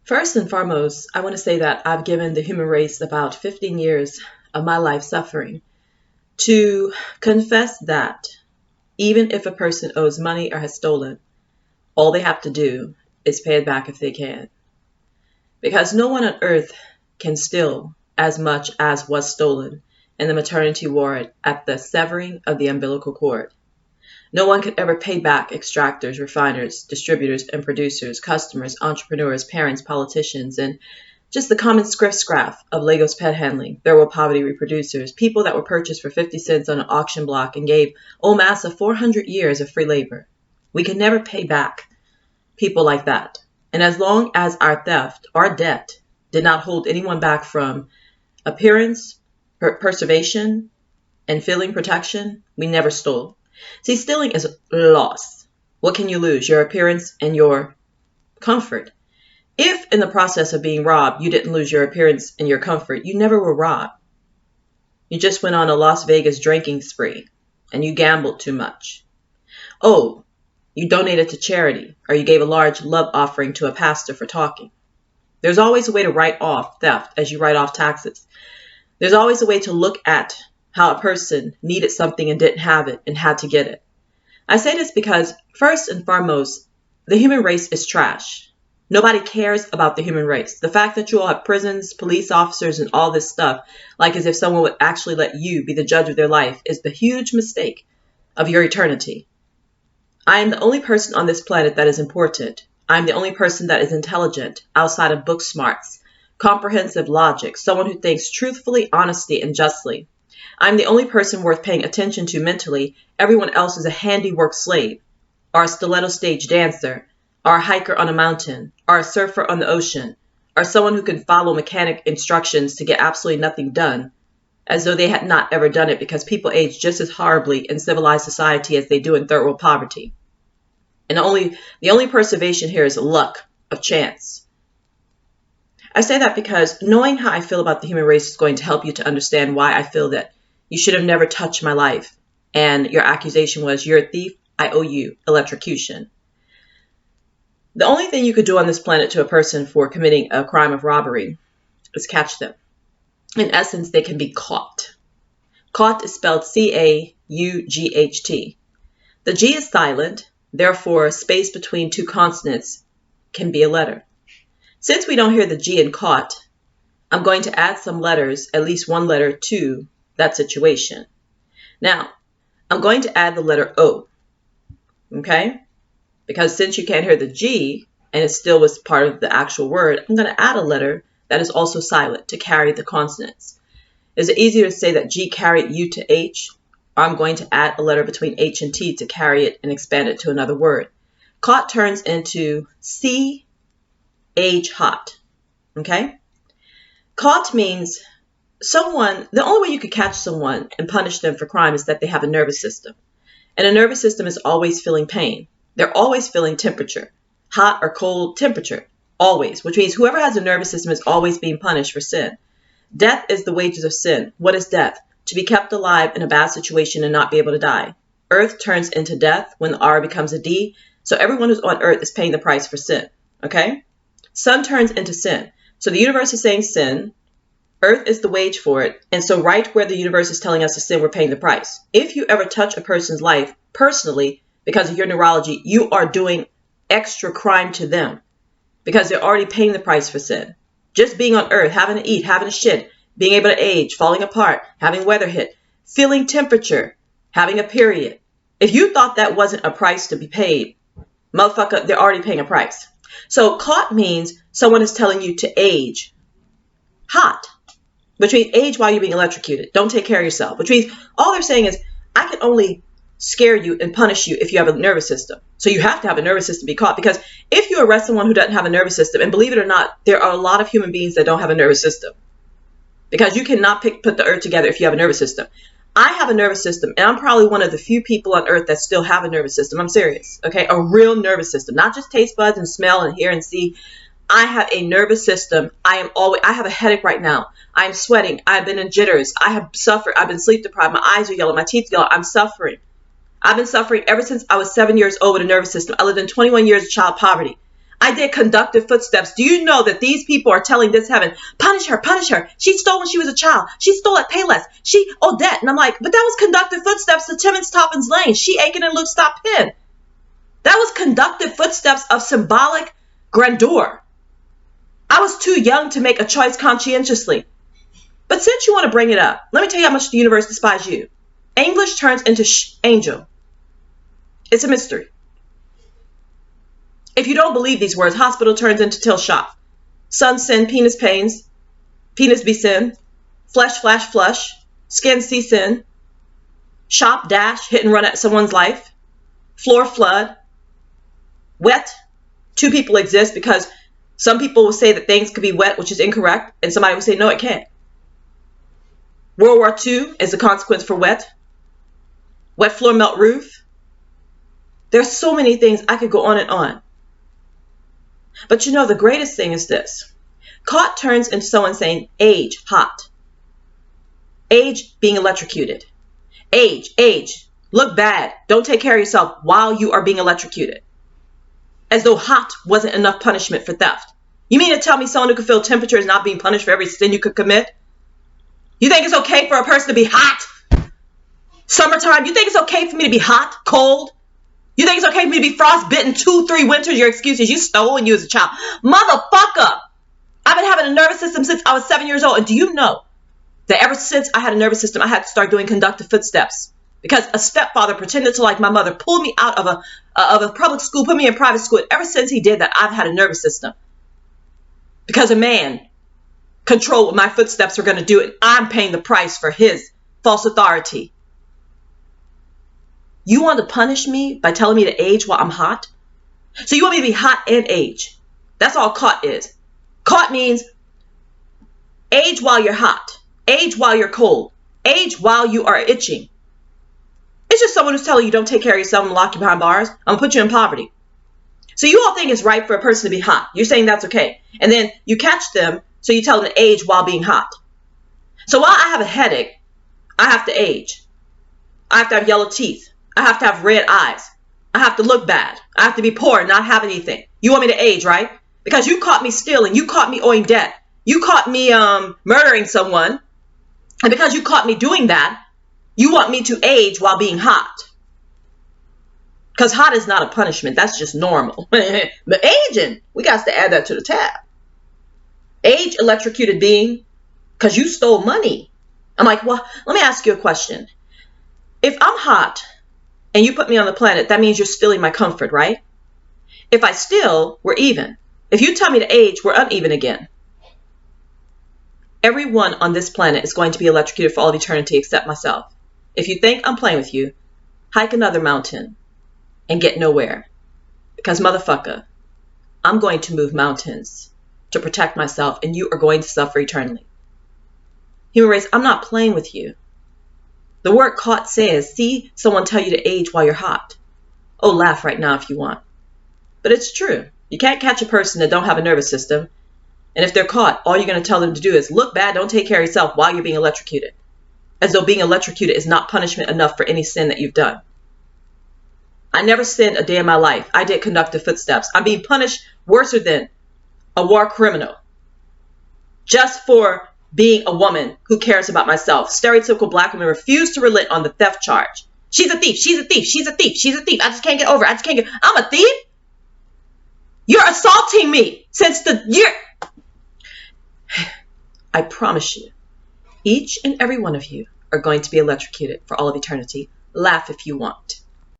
First and foremost, I want to say that I've given the human race about 15 years of my life suffering to confess that even if a person owes money or has stolen, all they have to do is pay it back if they can. Because no one on earth can steal as much as was stolen in the maternity ward at the severing of the umbilical cord. No one could ever pay back extractors, refiners, distributors, and producers, customers, entrepreneurs, parents, politicians, and just the common scriff scraff of Lagos pet handling, third world poverty reproducers, people that were purchased for 50 cents on an auction block and gave old massa 400 years of free labor. We can never pay back people like that. And as long as our theft, our debt, did not hold anyone back from appearance, preservation, and feeling protection, we never stole. See, stealing is loss. What can you lose? Your appearance and your comfort. If in the process of being robbed, you didn't lose your appearance and your comfort, you never were robbed. You just went on a Las Vegas drinking spree and you gambled too much. Oh, you donated to charity or you gave a large love offering to a pastor for talking. There's always a way to write off theft as you write off taxes. There's always a way to look at how a person needed something and didn't have it and had to get it. I say this because, first and foremost, the human race is trash. Nobody cares about the human race. The fact that you all have prisons, police officers, and all this stuff, like as if someone would actually let you be the judge of their life, is the huge mistake of your eternity. I am the only person on this planet that is important. I am the only person that is intelligent, outside of book smarts, comprehensive logic, someone who thinks truthfully, honestly, and justly. I'm the only person worth paying attention to mentally. Everyone else is a handiwork slave, or a stiletto stage dancer, or a hiker on a mountain, or a surfer on the ocean, or someone who can follow mechanic instructions to get absolutely nothing done, as though they had not ever done it because people age just as horribly in civilized society as they do in third world poverty. And the only preservation here is luck of chance. I say that because knowing how I feel about the human race is going to help you to understand why I feel that you should have never touched my life. And your accusation was, you're a thief, I owe you electrocution. The only thing you could do on this planet to a person for committing a crime of robbery is catch them. In essence, they can be caught. Caught is spelled C-A-U-G-H-T. The G is silent, therefore a space between two consonants can be a letter. Since we don't hear the G in caught, I'm going to add some letters, at least one letter, to that situation. Now, I'm going to add the letter O, okay? Because since you can't hear the G, and it still was part of the actual word, I'm going to add a letter that is also silent to carry the consonants. Is it easier to say that G carried U to H, or I'm going to add a letter between H and T to carry it and expand it to another word? Caught turns into C, H, hot, okay? Caught means someone, the only way you could catch someone and punish them for crime is that they have a nervous system. And a nervous system is always feeling pain. They're always feeling temperature, hot or cold temperature, always, which means whoever has a nervous system is always being punished for sin. Death is the wages of sin. What is death? To be kept alive in a bad situation and not be able to die. Earth turns into death when the R becomes a D, so everyone who's on earth is paying the price for sin, okay? Sun turns into sin. So the universe is saying sin, earth is the wage for it, and so right where the universe is telling us to sin, we're paying the price. If you ever touch a person's life personally, because of your neurology, you are doing extra crime to them because they're already paying the price for sin. Just being on earth, having to eat, having to shit, being able to age, falling apart, having weather hit, feeling temperature, having a period. If you thought that wasn't a price to be paid, motherfucker, they're already paying a price. So caught means someone is telling you to age hot, which means age while you're being electrocuted. Don't take care of yourself, which means all they're saying is, I can only scare you and punish you if you have a nervous system. So you have to have a nervous system to be caught, because if you arrest someone who doesn't have a nervous system, and believe it or not, there are a lot of human beings that don't have a nervous system, because you cannot put the earth together if you have a nervous system. I have a nervous system, and I'm probably one of the few people on earth that still have a nervous system. I'm serious, okay? A real nervous system, not just taste buds and smell and hear and see. I have a nervous system. I have a headache right now. I'm sweating. I've been in jitters. I have suffered. I've been sleep deprived. My eyes are yellow. My teeth are yellow. I'm suffering. I've been suffering ever since I was 7 years old with a nervous system. I lived in 21 years of child poverty. I did conductive footsteps. Do you know that these people are telling this heaven, punish her, punish her. She stole when she was a child. She stole at Payless. She, Odette. And I'm like, but that was conductive footsteps to Timmons Toppins Lane. She, Aiken, and Luke Stop Penn. That was conductive footsteps of symbolic grandeur. I was too young to make a choice conscientiously. But since you want to bring it up, let me tell you how much the universe despises you. English turns into angel. It's a mystery. If you don't believe these words, hospital turns into till shop. Sun, sin, penis pains, penis be sin, flesh, flash, flush, skin, see sin, shop, dash, hit and run at someone's life, floor, flood, wet. Two people exist because some people will say that things could be wet, which is incorrect, and somebody will say, no, it can't. World War II is the consequence for wet. Wet floor, melt roof. There's so many things I could go on and on. But you know, the greatest thing is this. Caught turns into someone saying, age, hot. Age, being electrocuted. Age, look bad. Don't take care of yourself while you are being electrocuted. As though hot wasn't enough punishment for theft. You mean to tell me someone who can feel temperature is not being punished for every sin you could commit? You think it's okay for a person to be hot? Summertime, you think it's okay for me to be hot, cold? You think it's okay for me to be frostbitten 2-3 winters? Your excuse is you stole when you was a child. Motherfucker! I've been having a nervous system since I was 7 years old. And do you know that ever since I had a nervous system, I had to start doing conductive footsteps? Because a stepfather pretended to like my mother, pulled me out of a public school, put me in private school. And ever since he did that, I've had a nervous system. Because a man controlled what my footsteps were going to do, and I'm paying the price for his false authority. You want to punish me by telling me to age while I'm hot? So you want me to be hot and age. That's all caught is. Caught means age while you're hot. Age while you're cold. Age while you are itching. It's just someone who's telling you don't take care of yourself and lock you behind bars. I'm going to put you in poverty. So you all think it's right for a person to be hot. You're saying that's okay. And then you catch them, so you tell them to age while being hot. So while I have a headache, I have to age. I have to have yellow teeth. I have to have red eyes. I have to look bad. I have to be poor and not have anything. You want me to age, right? Because you caught me stealing. You caught me owing debt. You caught me murdering someone. And because you caught me doing that, you want me to age while being hot. Because hot is not a punishment. That's just normal. But aging, we got to add that to the tab. Age, electrocuted being, because you stole money. I'm like, well, let me ask you a question. If I'm hot and you put me on the planet, that means you're stealing my comfort, right? If I steal, we're even. If you tell me to age, we're uneven again. Everyone on this planet is going to be electrocuted for all of eternity except myself. If you think I'm playing with you, hike another mountain and get nowhere. Because motherfucker, I'm going to move mountains to protect myself, and you are going to suffer eternally. Human race, I'm not playing with you. The word caught says, see someone tell you to age while you're hot. Oh, laugh right now if you want. But it's true. You can't catch a person that don't have a nervous system. And if they're caught, all you're going to tell them to do is look bad, don't take care of yourself while you're being electrocuted. As though being electrocuted is not punishment enough for any sin that you've done. I never sinned a day in my life. I did conductive footsteps. I'm being punished worse than a war criminal. Just for being a woman who cares about myself. Stereotypical black women refuse to relent on the theft charge. She's a thief. She's a thief. She's a thief. She's a thief. I just can't get over it. I'm a thief? You're assaulting me since the year. I promise you, each and every one of you are going to be electrocuted for all of eternity. Laugh if you want.